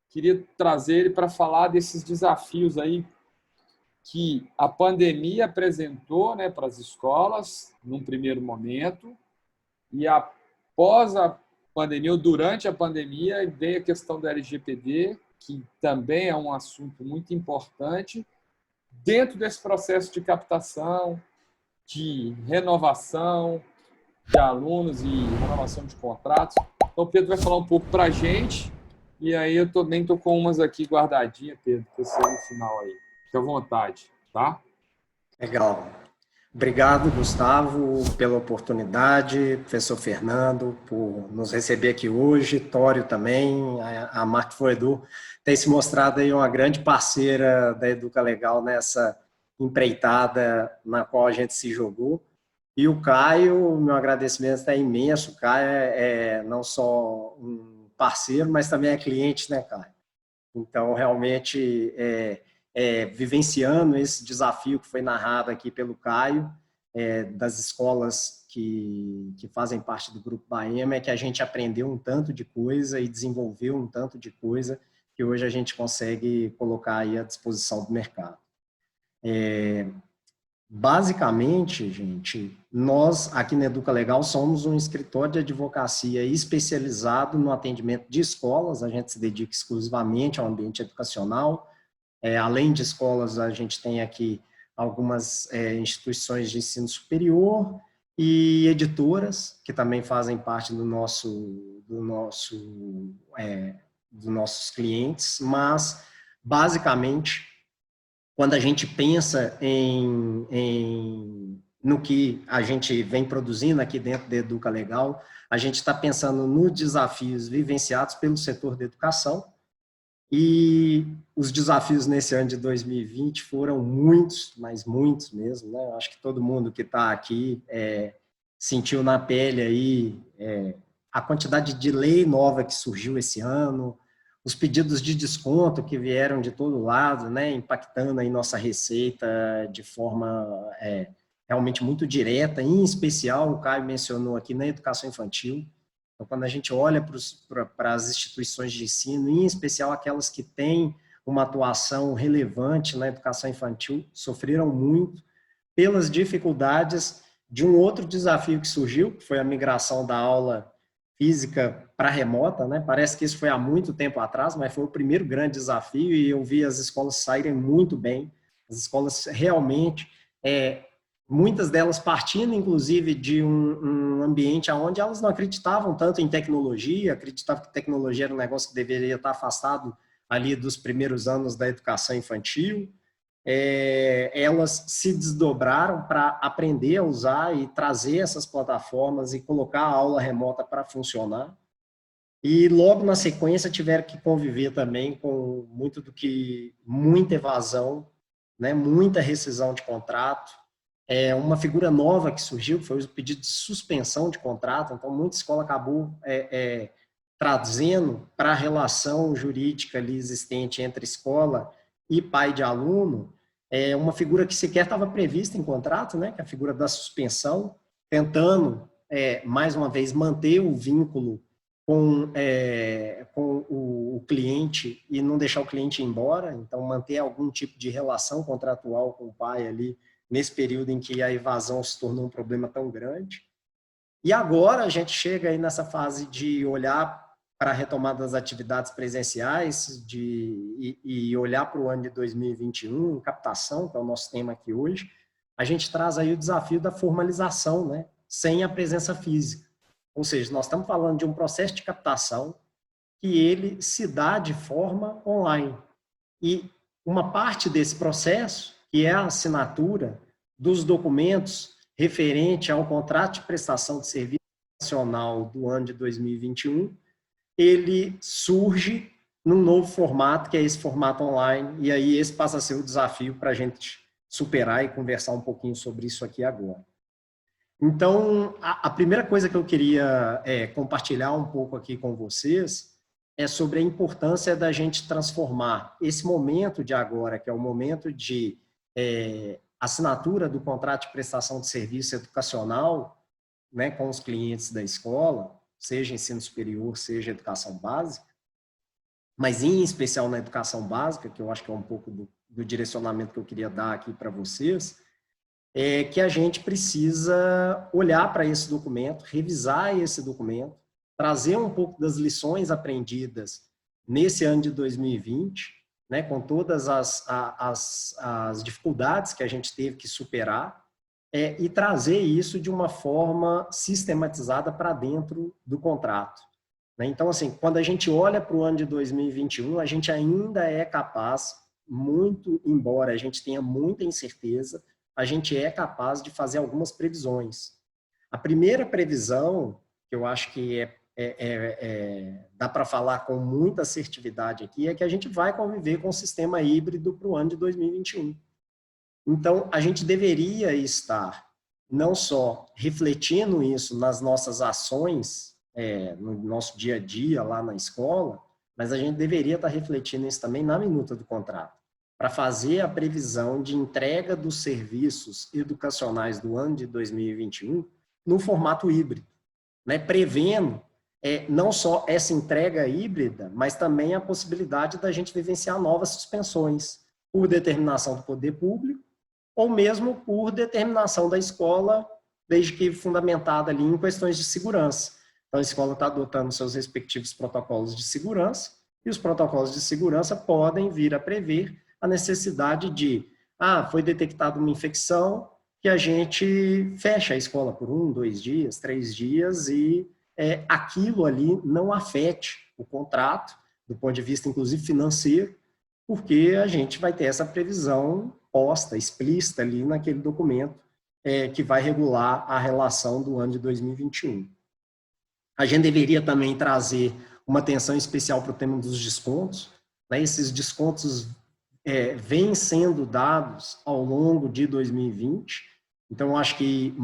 Queria trazer ele para falar desses desafios aí que a pandemia apresentou, né, para as escolas, num primeiro momento, e após a pandemia, ou durante a pandemia, veio a questão do LGPD, que também é um assunto muito importante, dentro desse processo de captação, de renovação de alunos e renovação de contratos. Então, o Pedro vai falar um pouco para a gente, e aí eu também estou com umas aqui guardadinhas, Pedro, para você no final aí. Fique à vontade, tá? Legal. Obrigado, Gustavo, pela oportunidade, professor Fernando, por nos receber aqui hoje, Tório também, a Mark Edu tem se mostrado aí uma grande parceira da Educa Legal nessa empreitada na qual a gente se jogou. E o Caio, meu agradecimento é imenso. O Caio é não só um parceiro, mas também é cliente, né, Caio? Então, realmente, vivenciando esse desafio que foi narrado aqui pelo Caio, das escolas que fazem parte do Grupo Baema, é que a gente aprendeu um tanto de coisa e desenvolveu um tanto de coisa que hoje a gente consegue colocar aí à disposição do mercado. Basicamente, gente, nós aqui na Educa Legal somos um escritório de advocacia especializado no atendimento de escolas, a gente se dedica exclusivamente ao ambiente educacional. Além de escolas, a gente tem aqui algumas instituições de ensino superior e editoras, que também fazem parte dos nossos clientes, mas, basicamente, quando a gente pensa no que a gente vem produzindo aqui dentro da Educa Legal, a gente está pensando nos desafios vivenciados pelo setor da educação, e os desafios nesse ano de 2020 foram muitos, mas muitos mesmo, né? Acho que todo mundo que está aqui sentiu na pele aí a quantidade de lei nova que surgiu esse ano, os pedidos de desconto que vieram de todo lado, né, impactando aí nossa receita de forma realmente muito direta, em especial, o Caio mencionou aqui, na educação infantil. Então, quando a gente olha para as instituições de ensino, em especial aquelas que têm uma atuação relevante na educação infantil, sofreram muito pelas dificuldades de um outro desafio que surgiu, que foi a migração da aula física para remota, né? Parece que isso foi há muito tempo atrás, mas foi o primeiro grande desafio e eu vi as escolas saírem muito bem. As escolas realmente, muitas delas partindo, inclusive, de um ambiente onde elas não acreditavam tanto em tecnologia, acreditavam que tecnologia era um negócio que deveria estar afastado ali dos primeiros anos da educação infantil. Elas se desdobraram para aprender a usar e trazer essas plataformas e colocar a aula remota para funcionar. E logo na sequência tiveram que conviver também com muita evasão, né, muita rescisão de contrato, uma figura nova que surgiu, que foi o pedido de suspensão de contrato. Então muita escola acabou trazendo para a relação jurídica ali existente entre escola e pai de aluno, uma figura que sequer estava prevista em contrato, né, que é a figura da suspensão, tentando, mais uma vez, manter o vínculo com o cliente e não deixar o cliente ir embora, então manter algum tipo de relação contratual com o pai ali, nesse período em que a evasão se tornou um problema tão grande. E agora a gente chega aí nessa fase de olhar para a retomada das atividades presenciais e olhar para o ano de 2021, captação, que é o nosso tema aqui hoje, a gente traz aí o desafio da formalização, né, sem a presença física. Ou seja, nós estamos falando de um processo de captação que ele se dá de forma online. E uma parte desse processo, que é a assinatura dos documentos referente ao contrato de prestação de serviço nacional do ano de 2021, ele surge num novo formato, que é esse formato online, e aí esse passa a ser o desafio para a gente superar e conversar um pouquinho sobre isso aqui agora. Então, a primeira coisa que eu queria compartilhar um pouco aqui com vocês é sobre a importância da gente transformar esse momento de agora, que é o momento de assinatura do contrato de prestação de serviço educacional, né, com os clientes da escola, seja ensino superior, seja educação básica, mas em especial na educação básica, que eu acho que é um pouco do direcionamento que eu queria dar aqui para vocês, é que a gente precisa olhar para esse documento, revisar esse documento, trazer um pouco das lições aprendidas nesse ano de 2020, né, com todas as dificuldades que a gente teve que superar, e trazer isso de uma forma sistematizada para dentro do contrato. Né? Então, assim, quando a gente olha para o ano de 2021, a gente ainda é capaz, muito embora a gente tenha muita incerteza, a gente é capaz de fazer algumas previsões. A primeira previsão, que eu acho que dá para falar com muita assertividade aqui, é que a gente vai conviver com o sistema híbrido para o ano de 2021. Então, a gente deveria estar não só refletindo isso nas nossas ações, no nosso dia a dia lá na escola, mas a gente deveria estar refletindo isso também na minuta do contrato, para fazer a previsão de entrega dos serviços educacionais do ano de 2021 no formato híbrido, né? Prevendo não só essa entrega híbrida, mas também a possibilidade da gente vivenciar novas suspensões por determinação do poder público ou mesmo por determinação da escola, desde que fundamentada ali em questões de segurança. Então, a escola está adotando seus respectivos protocolos de segurança, e os protocolos de segurança podem vir a prever a necessidade de, foi detectada uma infecção, que a gente fecha a escola por 1, 2 dias, 3 dias, e aquilo ali não afete o contrato, do ponto de vista, inclusive, financeiro, porque a gente vai ter essa previsão posta, explícita ali naquele documento que vai regular a relação do ano de 2021. A gente deveria também trazer uma atenção especial para o tema dos descontos, né? Esses descontos vêm sendo dados ao longo de 2020, então acho que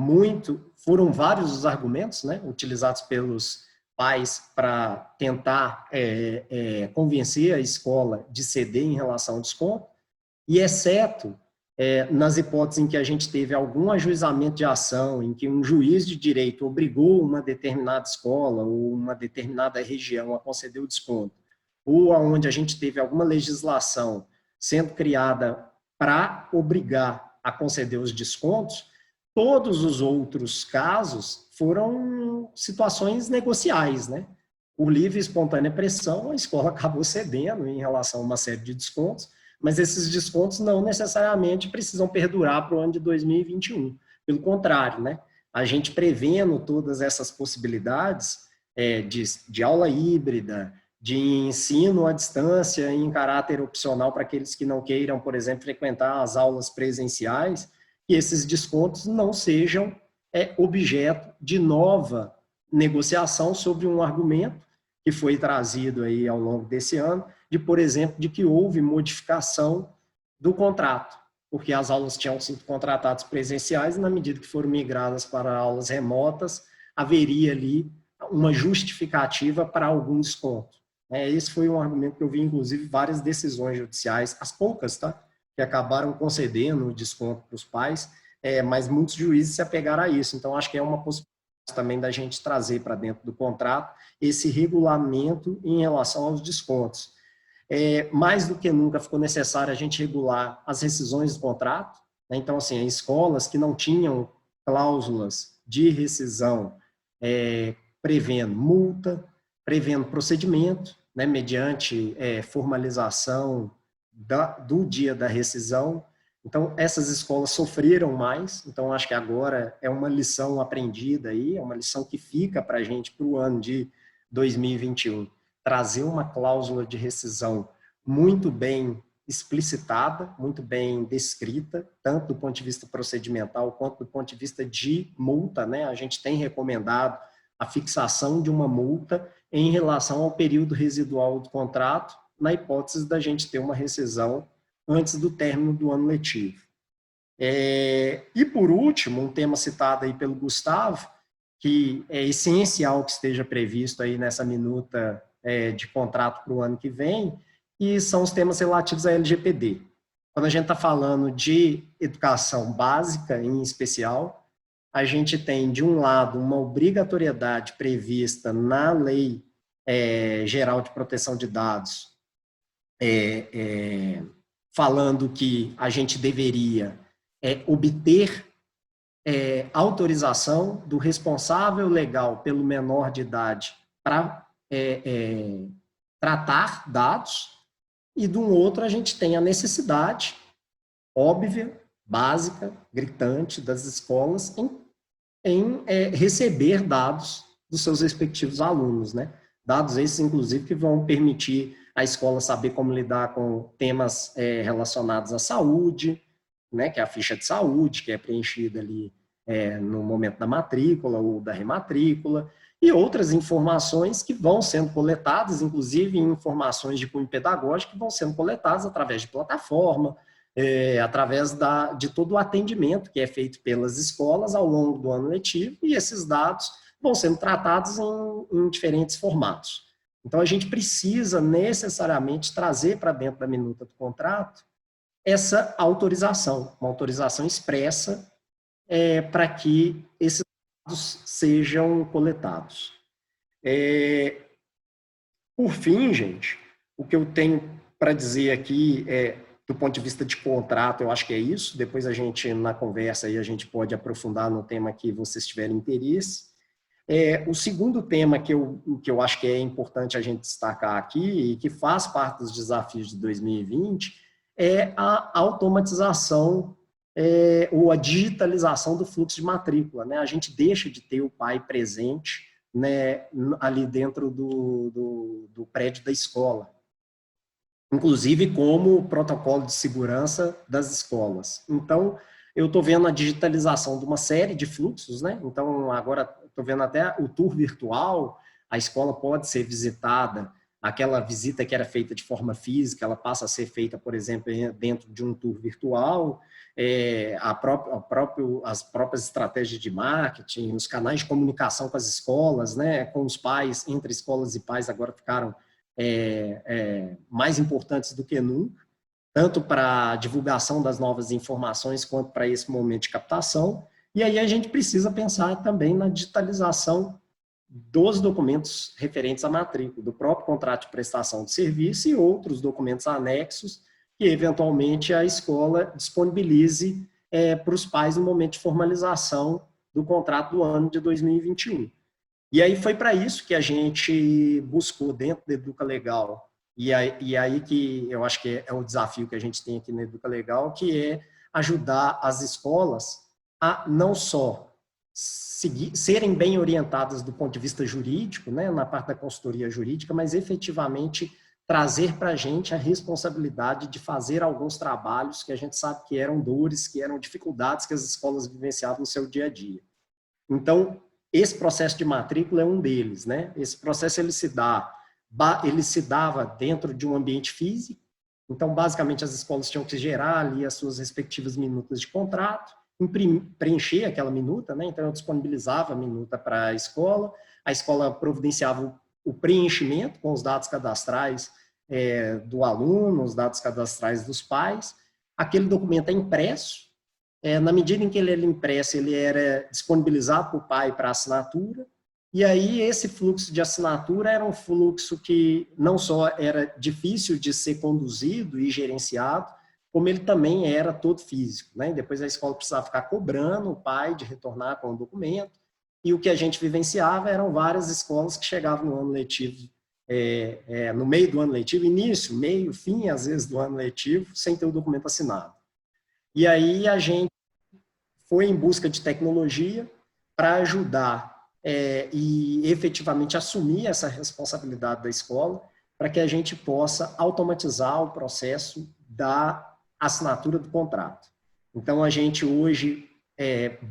foram vários os argumentos, né, utilizados pelos pais para tentar convencer a escola de ceder em relação ao desconto, e exceto nas hipóteses em que a gente teve algum ajuizamento de ação, em que um juiz de direito obrigou uma determinada escola ou uma determinada região a conceder o desconto, ou onde a gente teve alguma legislação sendo criada para obrigar a conceder os descontos, todos os outros casos foram situações negociais, né? Por livre e espontânea pressão, a escola acabou cedendo em relação a uma série de descontos, mas esses descontos não necessariamente precisam perdurar para o ano de 2021. Pelo contrário, né? A gente prevendo todas essas possibilidades de aula híbrida, de ensino à distância em caráter opcional para aqueles que não queiram, por exemplo, frequentar as aulas presenciais, que esses descontos não sejam objeto de nova negociação sobre um argumento que foi trazido aí ao longo desse ano, de, por exemplo, de que houve modificação do contrato, porque as aulas tinham sido contratadas presenciais e, na medida que foram migradas para aulas remotas, haveria ali uma justificativa para algum desconto. Esse foi um argumento que eu vi, inclusive, várias decisões judiciais, as poucas, tá? Que acabaram concedendo o desconto para os pais, mas muitos juízes se apegaram a isso. Então, acho que é uma possibilidade também da gente trazer para dentro do contrato esse regulamento em relação aos descontos. Mais do que nunca ficou necessário a gente regular as rescisões do contrato, né? Então, assim, escolas que não tinham cláusulas de rescisão prevendo multa, prevendo procedimento, né, mediante formalização do dia da rescisão. Então, essas escolas sofreram mais, então acho que agora é uma lição aprendida aí, é uma lição que fica para a gente para o ano de 2021. Trazer uma cláusula de rescisão muito bem explicitada, muito bem descrita, tanto do ponto de vista procedimental quanto do ponto de vista de multa, né? A gente tem recomendado a fixação de uma multa em relação ao período residual do contrato, na hipótese da gente ter uma rescisão antes do término do ano letivo. E, por último, um tema citado aí pelo Gustavo, que é essencial que esteja previsto aí nessa minuta de contrato para o ano que vem, e são os temas relativos à LGPD. Quando a gente está falando de educação básica, em especial, a gente tem, de um lado, uma obrigatoriedade prevista na Lei Geral de Proteção de Dados, falando que a gente deveria obter autorização do responsável legal pelo menor de idade para tratar dados, e de um outro a gente tem a necessidade óbvia, básica, gritante das escolas em receber dados dos seus respectivos alunos, né? Dados esses, inclusive, que vão permitir a escola saber como lidar com temas relacionados à saúde, né? Que é a ficha de saúde, que é preenchida ali no momento da matrícula ou da rematrícula, e outras informações que vão sendo coletadas, inclusive informações de cunho pedagógico, que vão sendo coletadas através de plataforma, através de todo o atendimento que é feito pelas escolas ao longo do ano letivo, e esses dados vão sendo tratados em diferentes formatos. Então, a gente precisa necessariamente trazer para dentro da minuta do contrato essa autorização, uma autorização expressa para que esses dados sejam coletados. Por fim, gente, o que eu tenho para dizer aqui do ponto de vista de contrato, eu acho que é isso. Depois a gente, na conversa, aí, a gente pode aprofundar no tema que vocês tiverem interesse. O segundo tema que eu acho que é importante a gente destacar aqui, e que faz parte dos desafios de 2020, é a automatização ou a digitalização do fluxo de matrícula, né? A gente deixa de ter o pai presente, né, ali dentro do prédio da escola, inclusive como protocolo de segurança das escolas. Então, eu estou vendo a digitalização de uma série de fluxos, né? Então, agora estou vendo até o tour virtual, a escola pode ser visitada, aquela visita que era feita de forma física, ela passa a ser feita, por exemplo, dentro de um tour virtual, as próprias estratégias de marketing, os canais de comunicação com as escolas, né, com os pais, entre escolas e pais, agora ficaram mais importantes do que nunca, tanto para a divulgação das novas informações, quanto para esse momento de captação. E aí a gente precisa pensar também na digitalização dos documentos referentes à matrícula, do próprio contrato de prestação de serviço e outros documentos anexos que, eventualmente, a escola disponibilize para os pais no momento de formalização do contrato do ano de 2021. E aí foi para isso que a gente buscou dentro da Educa Legal, e aí que eu acho que é o desafio que a gente tem aqui na Educa Legal, que é ajudar as escolas a não só serem bem orientadas do ponto de vista jurídico, né, na parte da consultoria jurídica, mas efetivamente trazer para a gente a responsabilidade de fazer alguns trabalhos que a gente sabe que eram dores, que eram dificuldades que as escolas vivenciavam no seu dia a dia. Então, esse processo de matrícula é um deles, né? Esse processo ele se dava dentro de um ambiente físico. Então, basicamente, as escolas tinham que gerar ali as suas respectivas minutas de contrato, preencher aquela minuta, né? Então eu disponibilizava a minuta para a escola providenciava o preenchimento com os dados cadastrais do aluno, os dados cadastrais dos pais, aquele documento é impresso, na medida em que ele era impresso, ele era disponibilizado para o pai para assinatura, e aí esse fluxo de assinatura era um fluxo que não só era difícil de ser conduzido e gerenciado, como ele também era todo físico, né? E depois a escola precisava ficar cobrando o pai de retornar com o documento, e o que a gente vivenciava eram várias escolas que chegavam no ano letivo, no meio do ano letivo, início, meio, fim, às vezes, do ano letivo, sem ter o documento assinado. E aí a gente foi em busca de tecnologia para ajudar e efetivamente assumir essa responsabilidade da escola, para que a gente possa automatizar o processo da assinatura do contrato. Então, a gente hoje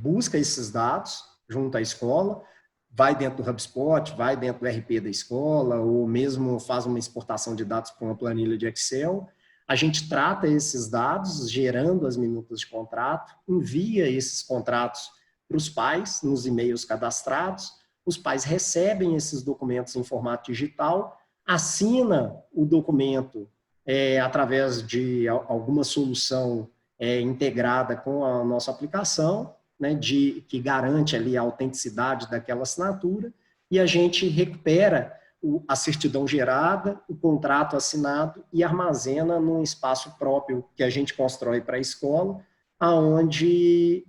busca esses dados junto à escola, vai dentro do HubSpot, vai dentro do RP da escola, ou mesmo faz uma exportação de dados para uma planilha de Excel. A gente trata esses dados, gerando as minutas de contrato, envia esses contratos para os pais, nos e-mails cadastrados, os pais recebem esses documentos em formato digital, assina o documento através de alguma solução integrada com a nossa aplicação, né, que garante ali a autenticidade daquela assinatura, e a gente recupera a certidão gerada, o contrato assinado e armazena num espaço próprio que a gente constrói para a escola, aonde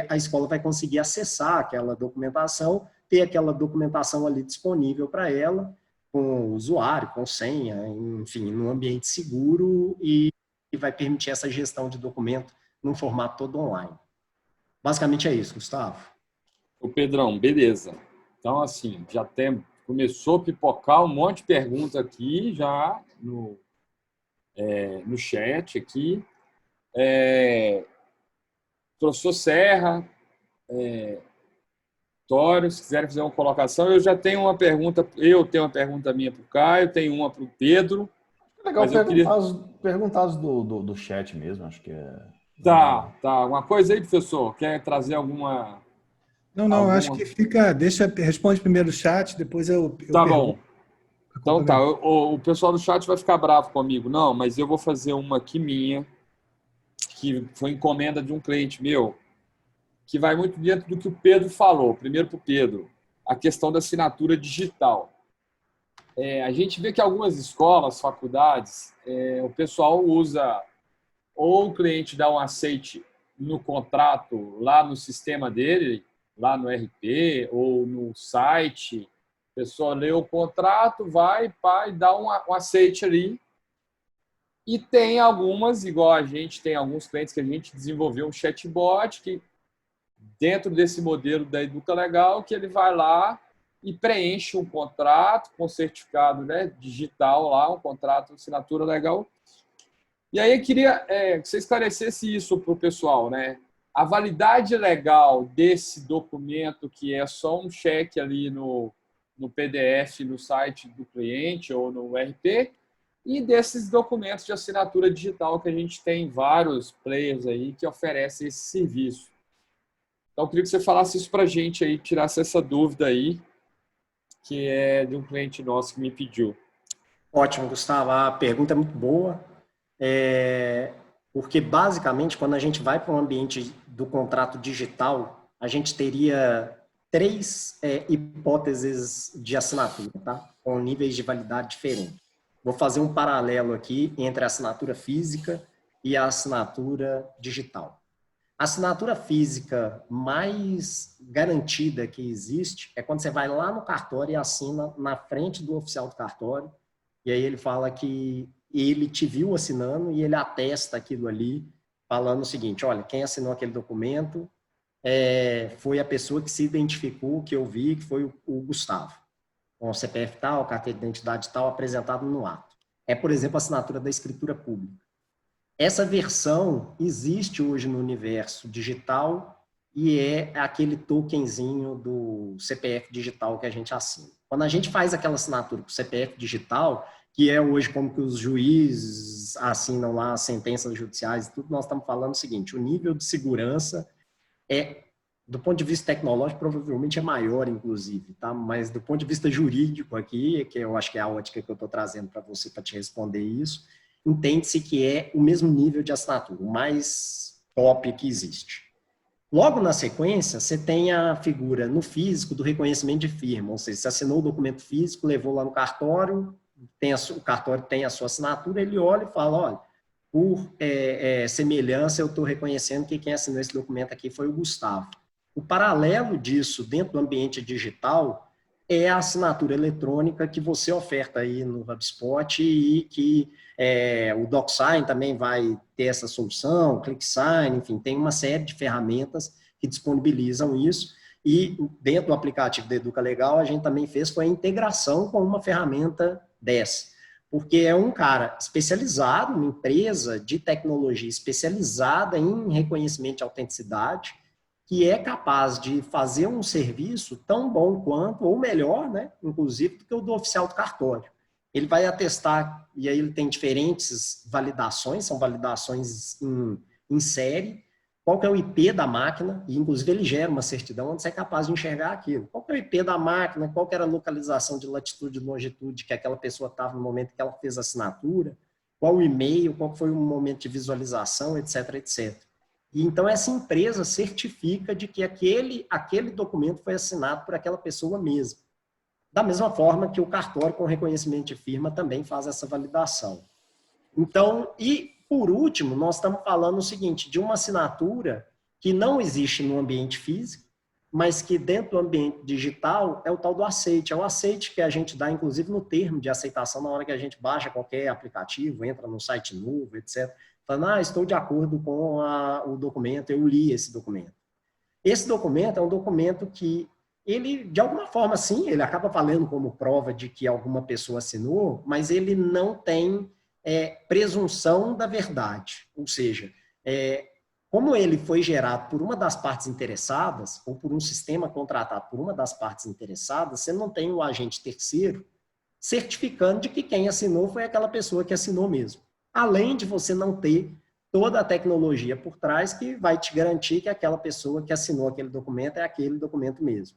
a escola vai conseguir acessar aquela documentação, ter aquela documentação ali disponível para ela, com usuário, com senha, enfim, num ambiente seguro e vai permitir essa gestão de documento num formato todo online. Basicamente é isso, Gustavo. Ô Pedrão, beleza. Então, assim, já começou a pipocar um monte de perguntas aqui já no chat aqui. Professor Serra, Tório, se quiserem fazer uma colocação, eu tenho uma pergunta minha para o Caio, tenho uma para o Pedro. É legal perguntar do chat mesmo, acho que é... Tá. Uma coisa aí, professor? Quer trazer alguma... Não, acho que fica... Responde primeiro o chat, depois eu Tá pergunto. bom. Então tá, o pessoal do chat vai ficar bravo comigo. Não, mas eu vou fazer uma aqui minha, que foi encomenda de um cliente meu, que vai muito dentro do que o Pedro falou. Primeiro para o Pedro, a questão da assinatura digital. A gente vê que algumas escolas, faculdades, o pessoal usa, ou o cliente dá um aceite no contrato, lá no sistema dele, lá no RP, ou no site, a pessoa lê o contrato, vai, dá um aceite ali. E tem algumas, igual a gente, tem alguns clientes que a gente desenvolveu um chatbot que, dentro desse modelo da Educa Legal, que ele vai lá e preenche um contrato com certificado, né, digital lá, um contrato, assinatura legal. E aí eu queria que você esclarecesse isso para o pessoal, né? A validade legal desse documento, que é só um cheque ali no PDF, no site do cliente ou no RP, e desses documentos de assinatura digital que a gente tem vários players aí que oferecem esse serviço. Então, eu queria que você falasse isso para a gente aí, tirasse essa dúvida aí, que é de um cliente nosso que me pediu. Ótimo, Gustavo. A pergunta é muito boa, porque, basicamente, quando a gente vai para um ambiente do contrato digital, a gente teria 3 hipóteses de assinatura, tá? Com níveis de validade diferentes. Vou fazer um paralelo aqui entre a assinatura física e a assinatura digital. A assinatura física mais garantida que existe é quando você vai lá no cartório e assina na frente do oficial do cartório, e aí ele fala que ele te viu assinando e ele atesta aquilo ali, falando o seguinte: olha, quem assinou aquele documento foi a pessoa que se identificou, que eu vi, que foi o Gustavo, com o CPF tal, carteira de identidade tal, apresentado no ato. É, por exemplo, a assinatura da escritura pública. Essa versão existe hoje no universo digital e é aquele tokenzinho do CPF digital que a gente assina. Quando a gente faz aquela assinatura com o CPF digital, que é hoje como que os juízes assinam lá as sentenças judiciais e tudo, nós estamos falando o seguinte: o nível de segurança do ponto de vista tecnológico, provavelmente é maior, inclusive, tá? Mas do ponto de vista jurídico aqui, que eu acho que é a ótica que eu estou trazendo para você para te responder isso, entende-se que é o mesmo nível de assinatura, o mais top que existe. Logo na sequência, você tem a figura no físico do reconhecimento de firma, ou seja, você assinou o documento físico, levou lá no cartório, o cartório tem a sua assinatura, ele olha e fala: olha, por semelhança, eu estou reconhecendo que quem assinou esse documento aqui foi o Gustavo. O paralelo disso dentro do ambiente digital é a assinatura eletrônica que você oferta aí no HubSpot e que o DocSign também vai ter essa solução, o ClickSign, enfim, tem uma série de ferramentas que disponibilizam isso. E dentro do aplicativo da Educa Legal, a gente também foi a integração com uma ferramenta dessa. Porque é um cara especializado, uma empresa de tecnologia especializada em reconhecimento de autenticidade, que é capaz de fazer um serviço tão bom quanto, ou melhor, né, inclusive, do que o do oficial do cartório. Ele vai atestar, e aí ele tem diferentes validações, são validações em série. Qual que é o IP da máquina? E, inclusive, ele gera uma certidão onde você é capaz de enxergar aquilo. Qual que é o IP da máquina? Qual que era a localização de latitude e longitude que aquela pessoa estava no momento que ela fez a assinatura? Qual o e-mail? Qual foi o momento de visualização, etc, etc. E então essa empresa certifica de que aquele documento foi assinado por aquela pessoa mesma. Da mesma forma que o cartório com reconhecimento de firma também faz essa validação. Então, e por último, nós estamos falando o seguinte, de uma assinatura que não existe no ambiente físico, mas que dentro do ambiente digital é o tal do aceite. É o aceite que a gente dá, inclusive, no termo de aceitação, na hora que a gente baixa qualquer aplicativo, entra no site novo, etc. Falando, estou de acordo com o documento, eu li esse documento. Esse documento é um documento que ele, de alguma forma, sim, ele acaba valendo como prova de que alguma pessoa assinou, mas ele não tem presunção da verdade. Ou seja, como ele foi gerado por uma das partes interessadas, ou por um sistema contratado por uma das partes interessadas, você não tem o agente terceiro certificando de que quem assinou foi aquela pessoa que assinou mesmo. Além de você não ter toda a tecnologia por trás que vai te garantir que aquela pessoa que assinou aquele documento é aquele documento mesmo.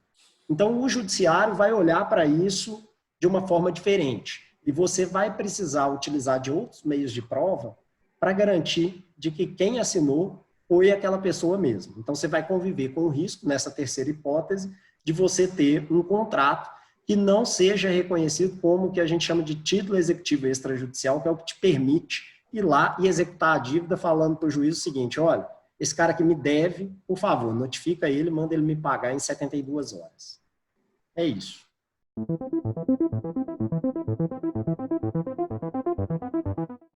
Então, o judiciário vai olhar para isso de uma forma diferente. E você vai precisar utilizar de outros meios de prova para garantir de que quem assinou foi aquela pessoa mesmo. Então, você vai conviver com o risco, nessa terceira hipótese, de você ter um contrato que não seja reconhecido como o que a gente chama de título executivo extrajudicial, que é o que te permite ir lá e executar a dívida falando para o juiz o seguinte, olha, esse cara que me deve, por favor, notifica ele, manda ele me pagar em 72 horas. É isso.